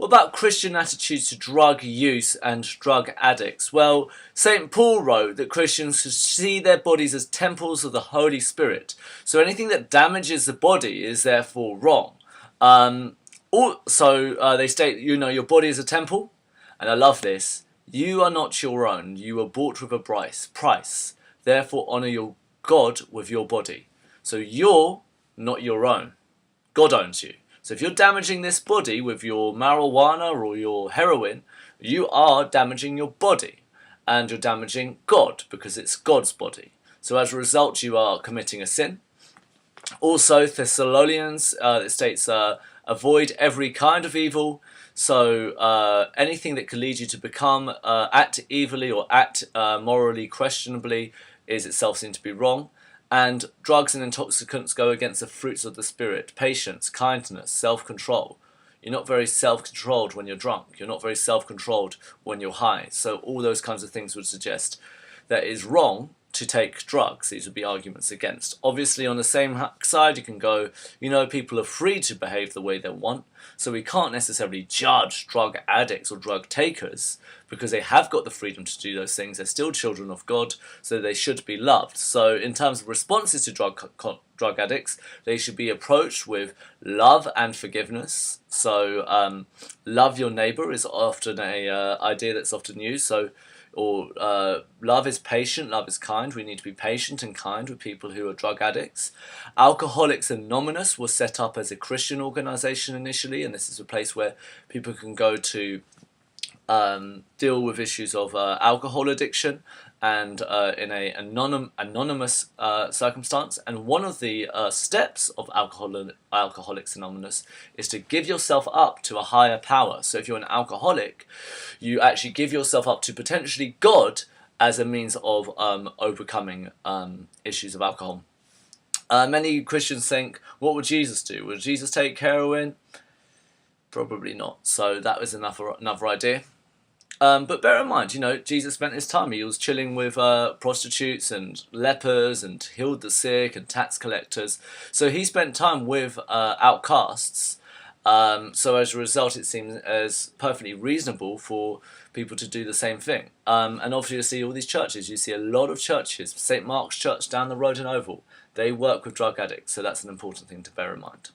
What about Christian attitudes to drug use and drug addicts? Well, St. Paul wrote that Christians should see their bodies as temples of the Holy Spirit. So anything that damages the body is therefore wrong. Also, they state, your body is a temple. And I love this. You are not your own. You were bought with a price. Therefore, honour your God with your body. So you're not your own. God owns you. So if you're damaging this body with your marijuana or your heroin, you are damaging your body. And you're damaging God because it's God's body. So as a result, you are committing a sin. Also, Thessalonians, it states, avoid every kind of evil. So anything that can lead you to become act evilly or act morally questionably is itself seen to be wrong. And drugs and intoxicants go against the fruits of the Spirit: patience, kindness, self-control. You're not very self-controlled when you're drunk. You're not very self-controlled when you're high. So all those kinds of things would suggest that it is wrong to take drugs. These would be arguments against. Obviously, on the same side, you can go, people are free to behave the way they want, so we can't necessarily judge drug addicts or drug takers because they have got the freedom to do those things. They're still children of God, so they should be loved. So in terms of responses to drug addicts, they should be approached with love and forgiveness. So love your neighbour is often a idea that's often used. Love is patient, love is kind. We need to be patient and kind with people who are drug addicts. Alcoholics Anonymous was set up as a Christian organisation initially, and this is a place where people can go to deal with issues of alcohol addiction and in an anonymous circumstance. And one of the steps of Alcoholics Anonymous is to give yourself up to a higher power. So if you're an alcoholic, you actually give yourself up to potentially God as a means of overcoming issues of alcohol. Many Christians think, what would Jesus do? Would Jesus take heroin? Probably not. So that was another idea. But bear in mind, Jesus spent his time. He was chilling with prostitutes and lepers and healed the sick and tax collectors. So he spent time with outcasts. So as a result, it seems as perfectly reasonable for people to do the same thing. And obviously you see all these churches. You see a lot of churches. St. Mark's Church down the road in Oval. They work with drug addicts. So that's an important thing to bear in mind.